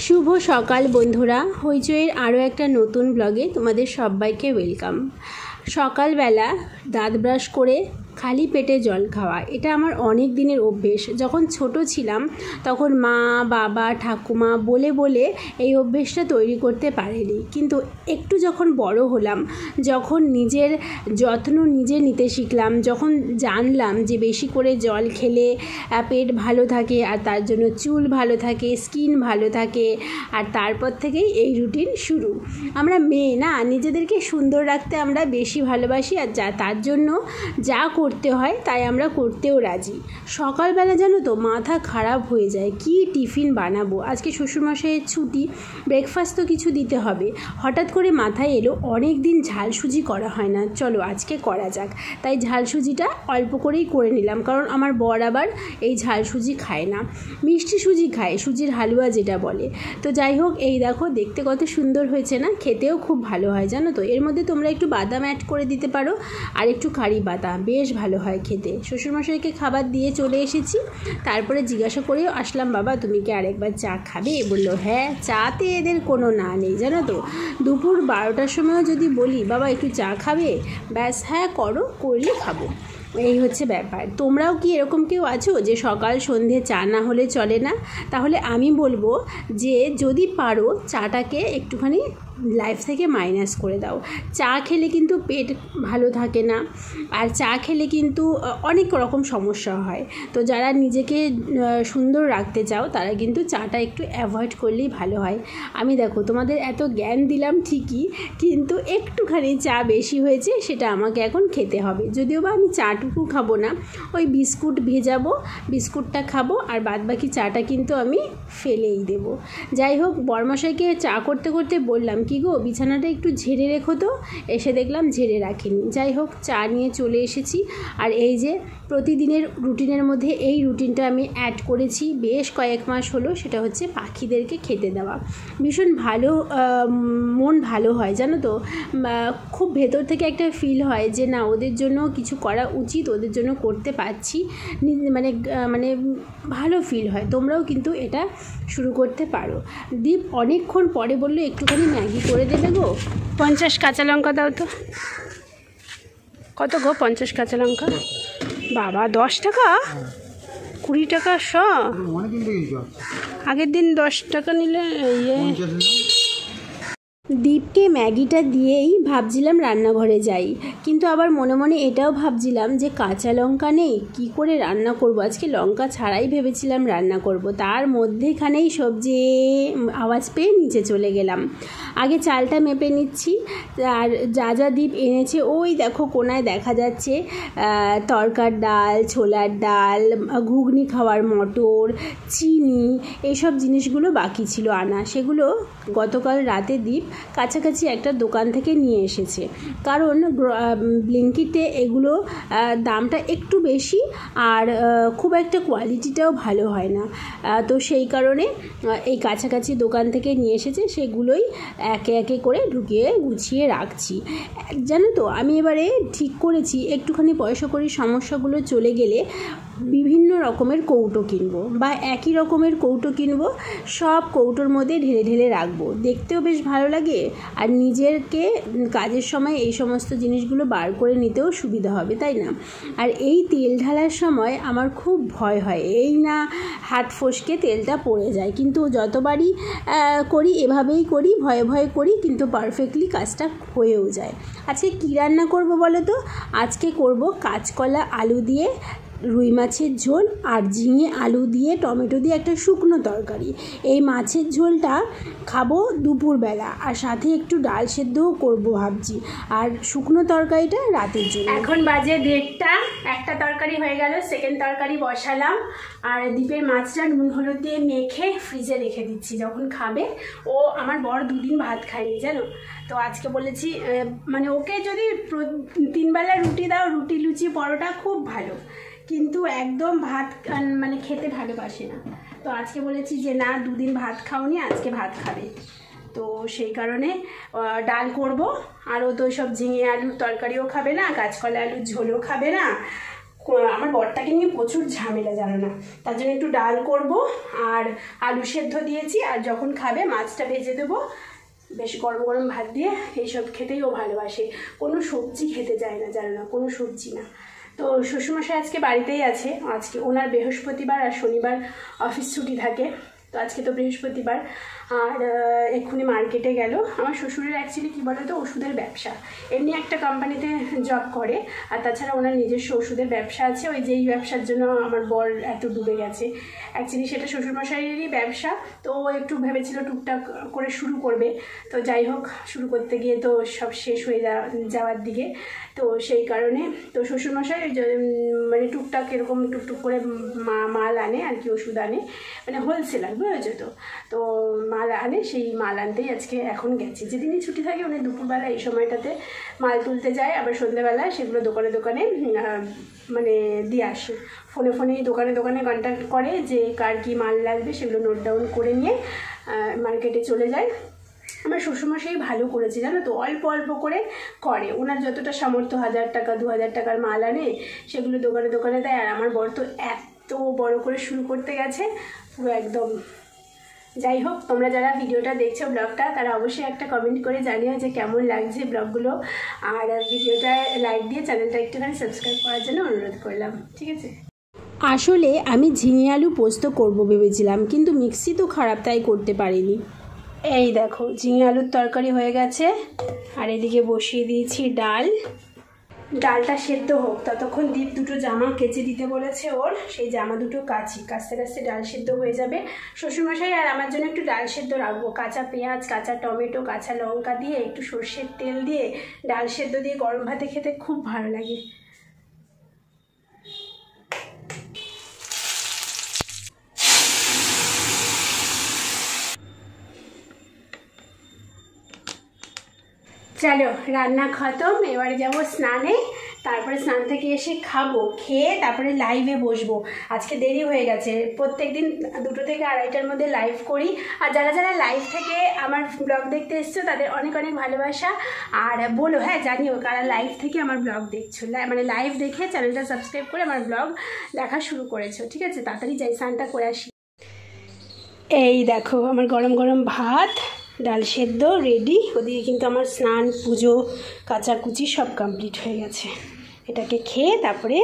শুভ সকাল বন্ধুরা, হইচইয়ের আরও একটা নতুন ব্লগে তোমাদের সবাইকে ওয়েলকাম। সকালবেলা দাঁত ব্রাশ করে খালি পেটে জল খাওয়া, এটা আমার অনেক দিনের অভ্যেস। যখন ছোট ছিলাম তখন মা, বাবা, ঠাকুমা বলে বলে এই অভ্যেসটা তৈরি করতে পারেনি, কিন্তু একটু যখন বড় হলাম, যখন নিজের যত্ন নিজে নিতে শিখলাম, যখন জানলাম যে বেশি করে জল খেলে পেট ভালো থাকে আর তার জন্য চুল ভালো থাকে, স্কিন ভালো থাকে, আর তারপর থেকেই এই রুটিন শুরু। আমরা মেয়ে না, নিজেদেরকে সুন্দর রাখতে আমরা বেশি ভালোবাসি, আর তার জন্য যা করতে হয় তাই আমরা করতেও রাজি। সকালবেলা জানো তো মাথা খারাপ হয়ে যায়, কি টিফিন বানাবো, আজকে শ্বশুরমশাইয়ের ছুটি, ব্রেকফাস্ট তো কিছু দিতে হবে। হঠাৎ করে মাথায় এলো অনেক দিন ঝাল সুজি করা হয় না, চলো আজকে করা যাক। তাই ঝাল সুজিটা অল্প করেই করে নিলাম, কারণ আমার বর আবার এই ঝাল সুজি খায় না, মিষ্টি সুজি খায়, সুজির হালুয়া যেটা বলে। তো যাই হোক, এই দেখো দেখতে কত সুন্দর হয়েছে না, খেতেও খুব ভালো হয় জানো তো। এর মধ্যে তোমরা একটু বাদাম অ্যাড করে দিতে পারো, আর একটু কারি বাদাম, বেশ ভালো হয় খেতে। শ্বশুরমশাইকে খাবার দিয়ে চলে এসেছি, তারপরে জিজ্ঞাসা করেও আসলাম, বাবা তুমি কি আরেকবার চা খাবে? বললো হ্যাঁ, চাতে এদের কোনো না নেই জানো তো। দুপুর 12টার সময়ও যদি বলি বাবা একটু চা খাবে, ব্যাস হ্যাঁ করলে খাবো, এই হচ্ছে ব্যাপার। তোমরাও কি এরকম কেউ আছো যে সকাল সন্ধে চা না হলে চলে না? তাহলে আমি বলবো যে যদি পারো চাটাকে একটুখানি লাইফ থেকে মাইনাস করে দাও। চা খেলে কিন্তু পেট ভালো থাকে না, আর চা খেলে কিন্তু অনেক রকম সমস্যা হয়। তো যারা নিজেকে সুন্দর রাখতে চাও তারা কিন্তু চাটা একটু অ্যাভয়েড করলেই ভালো হয়। আমি দেখো তোমাদের এত জ্ঞান দিলাম ঠিকই, কিন্তু একটুখানি চা বেশি হয়েছে, সেটা আমাকে এখন খেতে হবে। যদিও বা আমি চাটুকু খাবো না, ওই বিস্কুট ভেজাবো, বিস্কুটটা খাবো, আর বাদবাকি চাটা কিন্তু আমি ফেলেই দেবো। যাই হোক, বরমশাইকে চা করতে করতে বললাম, কি গো বিছানাটা একটু ঝেড়ে রেখো তো, এসে দেখলাম ঝেড়ে রাখিনি। যাই হোক, চা নিয়ে চলে এসেছি, আর এই যে প্রতিদিনের রুটিনের মধ্যে এই রুটিনটা আমি অ্যাড করেছি বেশ কয়েক মাস হলো, সেটা হচ্ছে পাখিদেরকে খেতে দেওয়া। ভীষণ ভালো, মন ভালো হয় জানো তো, খুব ভেতর থেকে একটা ফিল হয় যে না ওদের জন্য কিছু করা উচিত, ওদের জন্য করতে পারছি, মানে মানে ভালো ফিল হয়। তোমরাও কিন্তু এটা শুরু করতে পারো। দীপ অনেকক্ষণ পরে বললো একটুখানি ম্যাগি করে দেবে গো। 50 কাঁচা লঙ্কা দাও তো। কত গো 50 কাঁচা লঙ্কা? বাবা 10 টাকা, 20 টাকা শ। আগের দিন 10 টাকা নিলে দীপকে ম্যাগিটা দিয়েই ভাবছিলাম রান্নাঘরে যাই, কিন্তু আবার মনে মনে এটাও ভাবছিলাম যে কাঁচা লঙ্কা নেই, কি করে রান্না করব। আজকে লঙ্কা ছাড়াই ভেবেছিলাম রান্না করব, তার মধ্যেখানেই সবজি আওয়াজ পেয়ে নিচে চলে গেলাম। আগে চালটা মেপে নিচ্ছি, আর যা যা দীপ এনেছে ওই দেখো কোনায় দেখা যাচ্ছে তরকার ডাল, ছোলার ডাল, ঘুগনি খাওয়ার মটর, চিনি, এইসব জিনিসগুলো বাকি ছিল আনা। সেগুলো গতকাল রাতে দীপ কাছাকাছি একটা দোকান থেকে নিয়ে এসেছে, কারণ ব্লিঙ্কিটে এগুলো দামটা একটু বেশি, আর খুব একটা কোয়ালিটিটাও ভালো হয় না। তো সেই কারণে এই কাছাকাছি দোকান থেকে নিয়ে এসেছে, সেগুলোই একে একে করে ঢুকিয়ে গুছিয়ে রাখছি। জানো তো, আমি এবারে ঠিক করেছি একটুখানি পয়সা কড়ির সমস্যাগুলো চলে গেলে বিভিন্ন রকমের কৌটো কিনবো, বা একই রকমের কৌটো কিনবো, সব কৌটোর মধ্যে ঢেলে ঢেলে রাখবো, দেখতেও বেশ ভালো লাগে, আর নিজেরকে কাজের সময় এই সমস্ত জিনিসগুলো বার করে নিতেও সুবিধা হবে, তাই না? আর এই তেল ঢালার সময় আমার খুব ভয় হয়, এই না হাত ফসকে তেলটা পড়ে যায়, কিন্তু যতবারই করি এভাবেই করি, ভয়ে ভয়ে করি, কিন্তু পারফেক্টলি কাজটা হয়েও যায়। আজকে কী রান্না করব বলো তো? আজকে করব কাঁচকলা আলু দিয়ে রুই মাছের ঝোল, আর ঝিঙে আলু দিয়ে টমেটো দিয়ে একটা শুকনো তরকারি। এই মাছের ঝোলটা খাবো দুপুরবেলা, আর সাথে একটু ডাল সেদ্ধও করবো ভাবছি, আর শুকনো তরকারিটা রাতের জন্য। এখন বাজে 1:30, একটা তরকারি হয়ে গেল, সেকেন্ড তরকারি বসালাম, আর দীপের মাছটা নুন হলুদ দিয়ে মেখে ফ্রিজে রেখে দিচ্ছি, যখন খাবে। ও আমার বর 2 দিন ভাত খায়নি জানো তো, আজকে বলেছি মানে ওকে যদি 3 বেলা রুটি দাও, রুটি লুচি পরোটা খুব ভালো, কিন্তু একদম ভাত মানে খেতে ভালোবাসে না। তো আজকে বলেছি যে না 2 দিন ভাত খাওনি, আজকে ভাত খাবে। তো সেই কারণে ডাল করব, আর ও তো সব ঝিঙে আলুর তরকারিও খাবে না, কাঁচকলা আলুর ঝোলও খাবে না, আমার বরটাকে নিয়ে প্রচুর ঝামেলা, জানো না। তার জন্য একটু ডাল করব, আর আলু সেদ্ধ দিয়েছি, আর যখন খাবে মাছটা ভেজে দেবো বেশ গরম গরম ভাত দিয়ে। এইসব খেতেই ও ভালোবাসে, কোনো সবজি খেতে চায় না, জানো না, কোনো সবজি না। তো শ্বশুরমশাই আজকে বাড়িতেই আছে, আজকে ওনার বৃহস্পতিবার আর শনিবার অফিস ছুটি থাকে, তো আজকে তো বৃহস্পতিবার। আর এক্ষুনি মার্কেটে গেল। আমার শ্বশুরের অ্যাকচুয়ালি কী বলো তো, ওষুধের ব্যবসা, এমনি একটা কোম্পানিতে জব করে, আর তাছাড়া ওনার নিজস্ব ওষুধের ব্যবসা আছে। ওই যেই ব্যবসার জন্য আমার বর এত ডুবে গেছে। অ্যাকচুয়ালি সেটা শ্বশুরমশাইয়েরই ব্যবসা, তো ও একটু ভেবেছিল টুকটাক করে শুরু করবে, তো যাই হোক শুরু করতে গিয়ে তো সব শেষ হয়ে যাওয়ার দিকে, তো সেই কারণে তো শ্বশুরমশাই মানে টুকটাক এরকম টুকটুক করে মাল আনে আর কি, ওষুধ আনে, মানে হোলসেলার, বুঝেছো তো। তো মাল আনে, সেই মাল আনতেই আজকে এখন গেছে। যেদিনই ছুটি থাকে উনি দুপুরবেলা এই সময়টাতে মাল তুলতে যায়, আবার সন্ধ্যেবেলায় সেগুলো দোকানে দোকানে মানে দিয়ে আসে। ফোনে ফোনেই দোকানে দোকানে কন্ট্যাক্ট করে যে কার কী মাল লাগবে, সেগুলো নোট ডাউন করে নিয়ে মার্কেটে চলে যায়। আমার শ্বশুরমশাই ভালো করেছে, জানো তো, অল্প অল্প করে করে। ওনার যতটা সামর্থ্য, 1000 টাকা 2000 টাকার মাল আনে, সেগুলো দোকানে দোকানে দেয়। আর আমার বর তো এত বড় করে শুরু করতে গেছে, পুরো একদম। যাই হোক, তোমরা যারা ভিডিওটা দেখছো, ব্লগটা, তারা অবশ্যই একটা কমেন্ট করে জানিও যে কেমন লাগছে ব্লগগুলো, আর ভিডিওটা লাইক দিয়ে চ্যানেলটা একটুখানি সাবস্ক্রাইব করার জন্য অনুরোধ করলাম, ঠিক আছে। আসলে আমি ঝিঙে আলু পোস্ত করব ভেবেছিলাম, কিন্তু মিক্সি তো খারাপ, তাই করতে পারিনি। এই দেখো ঝিঙে আলুর তরকারি হয়ে গেছে, আর এদিকে বসিয়ে দিয়েছি ডাল। ডালটা সেদ্ধ হোক, ততক্ষণ দীপ দুটো জামা কেচে দিতে বলেছে ওর, সেই জামা দুটো কাচি, কাচতে কাচতে ডাল সেদ্ধ হয়ে যাবে। শ্বশুরমশাই আর আমার জন্য একটু ডাল সেদ্ধ রাখবো, কাঁচা পেঁয়াজ, কাঁচা টমেটো, কাঁচা লঙ্কা দিয়ে, একটু সর্ষের তেল দিয়ে ডাল সেদ্ধ দিয়ে গরম ভাতে খেতে খুব ভালো লাগে। চলো রান্না খতম, এবারে যাবো স্নানে, তারপরে স্নান থেকে এসে খাবো, খেয়ে তারপরে লাইভে বসবো। আজকে দেরি হয়ে গেছে, প্রত্যেক দিন 2টো থেকে 2:30টার মধ্যে লাইভ করি। আর যারা যারা লাইভ থেকে আমার ব্লগ দেখতে এসছো তাদের অনেক অনেক ভালোবাসা, আর বলো, হ্যাঁ জানিও কারা লাইভ থেকে আমার ব্লগ দেখছো, মানে লাইভ দেখে চ্যানেলটা সাবস্ক্রাইব করে আমার ব্লগ দেখা শুরু করেছো, ঠিক আছে। তাড়াতাড়ি যাই, স্নানটা করে আসি। এই দেখো আমার গরম গরম ভাত, ডাল সেদ্ধ রেডি। ওদিকে কিন্তু আমার স্নান, পুজো, কাচাকুচি সব কমপ্লিট হয়ে গেছে। এটাকে খেয়ে তারপরে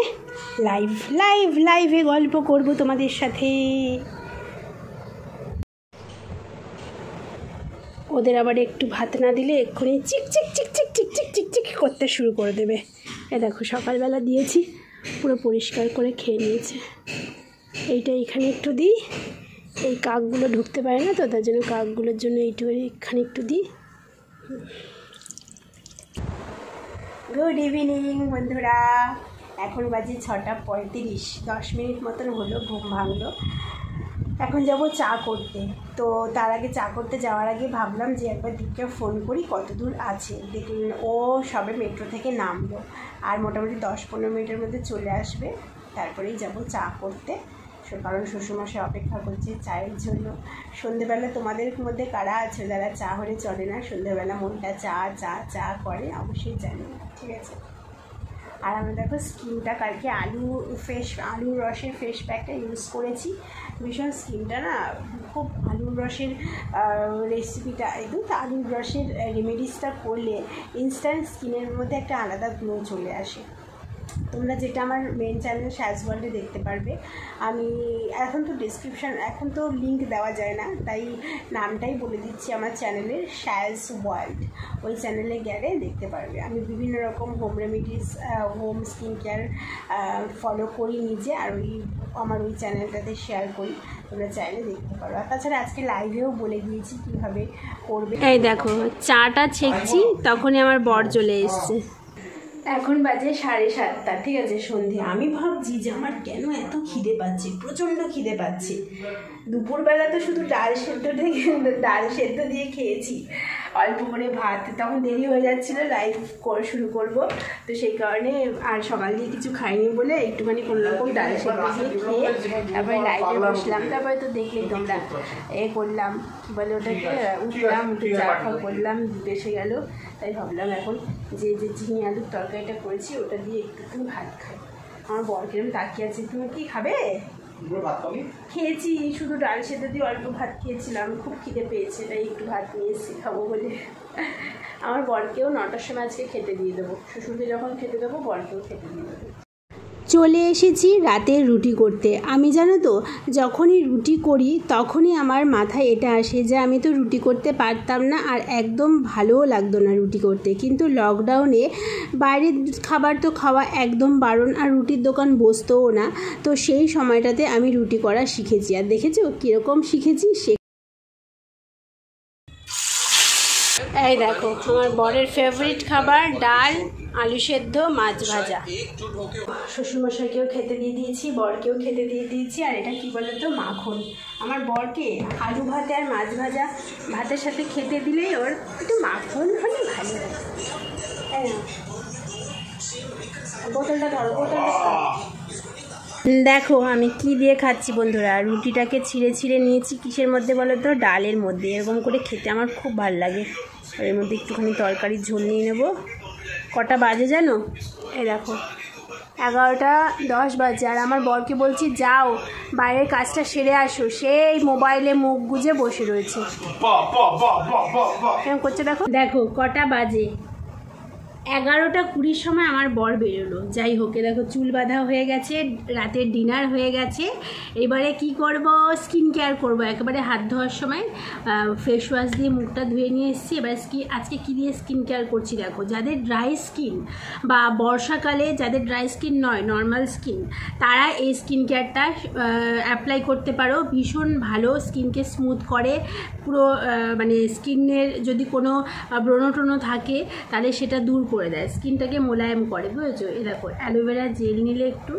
লাইভে গল্প করব তোমাদের সাথে। ওদের আবার একটু ভাত না দিলে এক্ষুনি চিক চিক চিক চিক চিক চিক চিক চিক করতে শুরু করে দেবে। এ দেখো সকালবেলা দিয়েছি, পুরো পরিষ্কার করে খেয়ে নিয়েছে। এইটা এখানে একটু দিই, এই কাকগুলো ঢুকতে পারে না তো, তার জন্য কাকগুলোর জন্য এইখানে একটু দিই। গুড ইভিনিং বন্ধুরা, এখন বাজে 6:35, 10 মিনিট মতন হলো ঘুম ভাঙলো। এখন যাব চা করতে, তো তার আগে চা করতে যাওয়ার আগে ভাবলাম যে একবার দীপকে ফোন করি, কত দূর আছে। দেখুন ও সবে মেট্রো থেকে নামলো, আর মোটামুটি 10-15 মিনিটের মধ্যে চলে আসবে, তারপরেই যাব চা করতে। কারণ শ্বশুরমশাই অপেক্ষা করছে চায়ের জন্য। সন্ধ্যেবেলা তোমাদের মধ্যে কারা আছে যারা চা হলে চলে না, সন্ধ্যেবেলা মনটা চা চা চা করে, অবশ্যই জানি, ঠিক আছে। আর আমি দেখো স্কিনটা কালকে আলুর রসের ফেস প্যাকটা ইউজ করেছি, ভীষণ স্কিনটা না খুব, আলুর রসের রেসিপিটা একদম, আলুর রসের রেমেডিসটা করলে ইনস্ট্যান্ট স্কিনের মধ্যে একটা আলাদা গ্লো চলে আসে। তোমরা যেটা আমার মেন চ্যানেল শ্যাজ ওয়ার্ল্ডে দেখতে পারবে। আমি এখন তো লিঙ্ক দেওয়া যায় না, তাই নামটাই বলে দিচ্ছি আমার চ্যানেলের, শ্যাজ ওয়ার্ল্ড। ওই চ্যানেলে গেলে দেখতে পারবে। আমি বিভিন্ন রকম home remedies, home skin care follow করি নিজে, আর আমার ওই চ্যানেলটাতে শেয়ার করি, তোমরা চাইলে দেখতে পারো। আর তাছাড়া আজকে লাইভেও বলে দিয়েছি কীভাবে করবে। এই দেখো চাটা ছেঁকছি, তখনই আমার বর চলে এসছে। এখন বাজে 7:30, ঠিক আছে, সন্ধে। আমি ভাবছি যে আমার কেন এত খিদে পাচ্ছে, প্রচণ্ড খিদে পাচ্ছে। দুপুরবেলা তো শুধু ডাল সেদ্ধ দিয়ে খেয়েছি, অল্প করে ভাত, তখন দেরি হয়ে যাচ্ছিলো লাইভ শুরু করব, তো সেই কারণে আর সকাল দিয়ে কিছু খাইনি বলে একটুখানি কোনোরকম ডাল সেদ্ধ দিয়ে খেয়ে তারপরে লাইভে বসলাম। তারপরে তো দেখলেই তোমরা করলাম, কী বলে ওটাকে, উঠলাম, উঠে চা খাওয়া করলাম, এসে গেল। তাই ভাবলাম এখন যে ঝিঙে আলুর তরকারিটা করেছি ওটা দিয়ে একটুখানি ভাত খাই। আমার বর কিরম তাকিয়ে আছে। তুমি কি খাবে? খেয়েছি, শুধু ডাল সেদ্ধ দিয়ে অল্প ভাত খেয়েছিলাম, খুব খিদে পেয়েছে, তাই একটু ভাত নিয়ে এসেছি খাবো বলে। আমার বরকেও 9টার সময় আজকে খেতে দিয়ে দেবো, শ্বশুরকে যখন খেতে দেবো বরকেও খেতে দিয়ে দেবো। চলে এসেছি রাতের রুটি করতে। আমি জানো তো, যখনই রুটি করি তখনই আমার মাথায় এটা আসে যে আমি তো রুটি করতে পারতাম না, আর একদম ভালোও লাগতো না রুটি করতে। কিন্তু লকডাউনে বাইরের খাবার তো খাওয়া একদম বারণ, আর রুটির দোকান বসতোও না। তো সেই সময়টাতে আমি রুটি করা শিখেছি। আর দেখেছো কীরকম শিখেছি? এই দেখো আমার বরের ফেভারিট খাবার, ডাল, আলু সেদ্ধ, মাছ ভাজা। শ্বশুরমশাইকেও খেতে দিয়ে দিয়েছি, বরকেও খেতে দিয়ে দিয়েছি। আর এটা কি বলো তো, মাখন। আমার বরকে আলু ভাতে আর মাছ ভাজা ভাতের সাথে খেতে দিলেই ওর একটু মাখন হলে ভালো লাগে। তাই না? বোতলটা ধরো, বোতলটা। দেখো আমি কি দিয়ে খাচ্ছি বন্ধুরা, রুটিটাকে ছিঁড়ে ছিঁড়ে নিয়েছি কিসের মধ্যে বলো তো, ডালের মধ্যে। এরকম করে খেতে আমার খুব ভালো লাগে। আর এর মধ্যে একটুখানি তরকারির ঝোল নিয়ে নেবো। কটা বাজে জানো? এই দেখো 11:10 বাজে। আর আমার বরকে বলছি যাও বাইরের কাজটা সেরে আসো, সেই মোবাইলে মুখ গুজে বসে রয়েছে। কেমন করছে দেখো। দেখো কটা বাজে, 11:20 সময় আমার বর বেরোলো। যাই হোক, দেখো চুল বাঁধা হয়ে গেছে, রাতের ডিনার হয়ে গেছে। এবারে কি করব, স্কিন কেয়ার করব। একেবারে হাত ধোয়ার সময় ফেস ওয়াশ দিয়ে মুখটা ধুয়ে নিয়ে এসেছি। এবার আজকে কী দিয়ে স্কিন কেয়ার করছি দেখো। যাদের ড্রাই স্কিন বা বর্ষাকালে যাদের ড্রাই স্কিন নয়, নর্মাল স্কিন, তারা এই স্কিন কেয়ারটা অ্যাপ্লাই করতে পারো। ভীষণ ভালো, স্কিনকে স্মুথ করে পুরো। মানে স্কিনের যদি কোনো ব্রণ ট্রণ থাকে তাহলে সেটা দূর করে দেয়, স্কিনটাকে মোলায়েম করে, বুঝেছো? এই দেখো অ্যালোভেরা জেল নিলে, একটু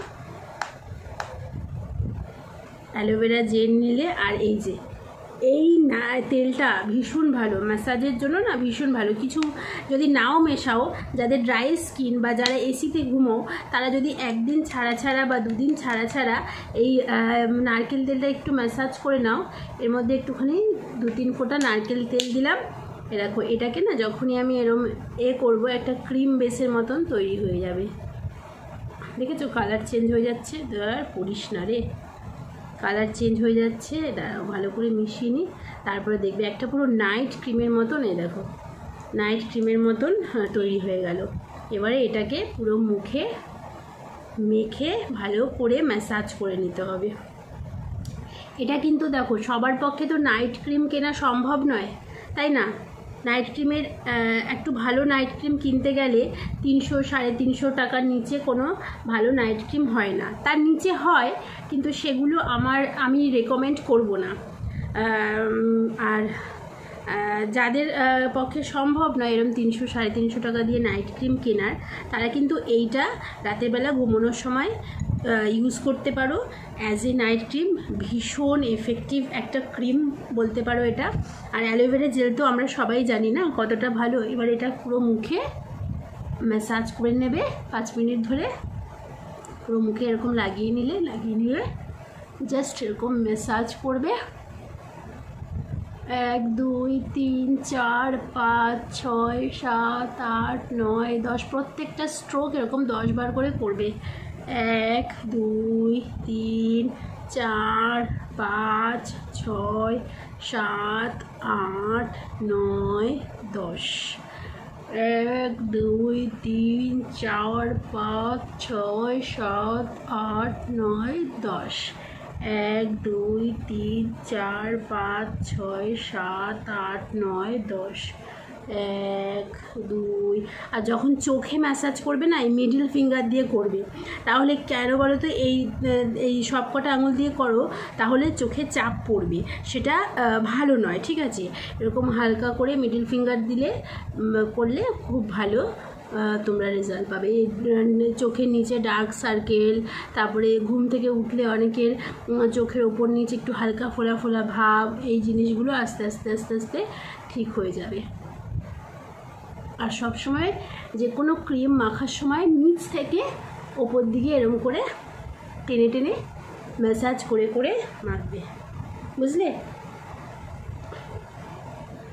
অ্যালোভেরা জেল নিলে, আর এই যে এই না তেলটা ভীষণ ভালো ম্যাসাজের জন্য, না ভীষণ ভালো। কিছু যদি নাও মেশাও, যাদের ড্রাই স্কিন বা যারা এসিতে ঘুমো, তারা যদি একদিন ছাড়া ছাড়া বা দুদিন ছাড়া ছাড়া এই নারকেল তেলটা একটু ম্যাসাজ করে নাও। এর মধ্যে একটুখানি 2-3 ফোঁটা নারকেল তেল দিলাম। এ দেখো এটাকে না যখনই আমি এরম করবো, একটা ক্রিম বেসের মতন তৈরি হয়ে যাবে। দেখেছো কালার চেঞ্জ হয়ে যাচ্ছে। আর পড়িস না রে, কালার চেঞ্জ হয়ে যাচ্ছে। ভালো করে মিশিয়ে নিই, তারপরে দেখবে একটা পুরো নাইট ক্রিমের মতন, এই দেখো নাইট ক্রিমের মতন তৈরি হয়ে গেল। এবারে এটাকে পুরো মুখে মেখে ভালো করে ম্যাসাজ করে নিতে হবে। এটা কিন্তু দেখো সবার পক্ষে তো নাইট ক্রিম কেনা সম্ভব নয়, তাই না? নাইট ক্রিমের একটু ভালো নাইট ক্রিম কিনতে গেলে 300-350 টাকার নিচে কোনো ভালো নাইট ক্রিম হয় না। তার নিচে হয়, কিন্তু সেগুলো আমি রেকমেন্ড করব না। আর যাদের পক্ষে সম্ভব নয় এরকম 300-350 টাকা দিয়ে নাইট ক্রিম কেনার, তারা কিন্তু এইটা রাতের বেলা ঘুমানোর সময় ইউজ করতে পারো অ্যাজ এ নাইট ক্রিম। ভীষণ এফেক্টিভ একটা ক্রিম বলতে পারো এটা। আর অ্যালোভেরা জেল তো আমরা সবাই জানি না কতটা ভালো। এবার এটা পুরো মুখে ম্যাসাজ করে নেবে 5 মিনিট ধরে। পুরো মুখে এরকম লাগিয়ে নিলে জাস্ট এরকম ম্যাসাজ করবে। 1 2 3 4 5 6 7 8 9 10 প্রত্যেকটা স্ট্রোক এরকম 10 বার করে করবে। 1 2 3 4 5 6 7 8 9 10। 1 2 3 4 5 6 7 8 9 10। 1 2 3 4 5 6 7 8 9 10। 1 2। আর যখন চোখে ম্যাসাজ করবে না, এই মিডল ফিঙ্গার দিয়ে করবে। তাহলে কেন বলো তো, এই সবকটা আঙুল দিয়ে করো, তাহলে চোখে চাপ পড়বে, সেটা ভালো নয়, ঠিক আছে? এরকম হালকা করে মিডল ফিঙ্গার দিলে করলে খুব ভালো তোমরা রেজাল্ট পাবে। চোখের নিচে ডার্ক সার্কেল, তারপরে ঘুম থেকে উঠলে অনেকের চোখের ওপর নিচে একটু হালকা ফোলা ফোলা ভাব, এই জিনিসগুলো আস্তে আস্তে আস্তে আস্তে ঠিক হয়ে যাবে। আর সবসময় যে কোনো ক্রিম মাখার সময় নিচ থেকে ওপর দিকে এরকম করে টেনে টেনে ম্যাসাজ করে করে মাখবে, বুঝলে?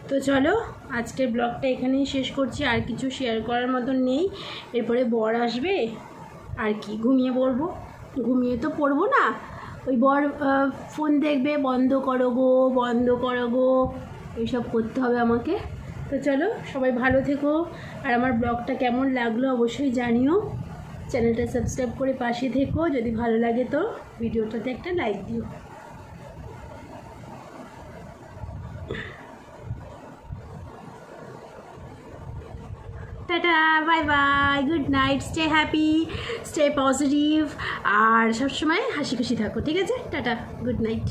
তো চলো আজকের ব্লগটা এখানেই শেষ করছি। আর কিছু শেয়ার করার মতন নেই। এরপরে বর আসবে, আর কি ঘুমিয়ে পড়বো, ঘুমিয়ে তো পড়বো না, ওই বর ফোন দেখবে বন্ধ করো গো এইসব করতে হবে আমাকে। তো চলো সবাই ভালো থেকো, আর আমার ব্লগটা কেমন লাগলো অবশ্যই জানিও, চ্যানেলটা সাবস্ক্রাইব করে পাশে থেকো, যদি ভালো লাগে তো ভিডিওটাতে একটা লাইক দিও। Tata, bye bye, good night, stay happy, stay positive, আর সবসময় হাসি খুশি থাকো, ঠিক আছে? Tata, good night.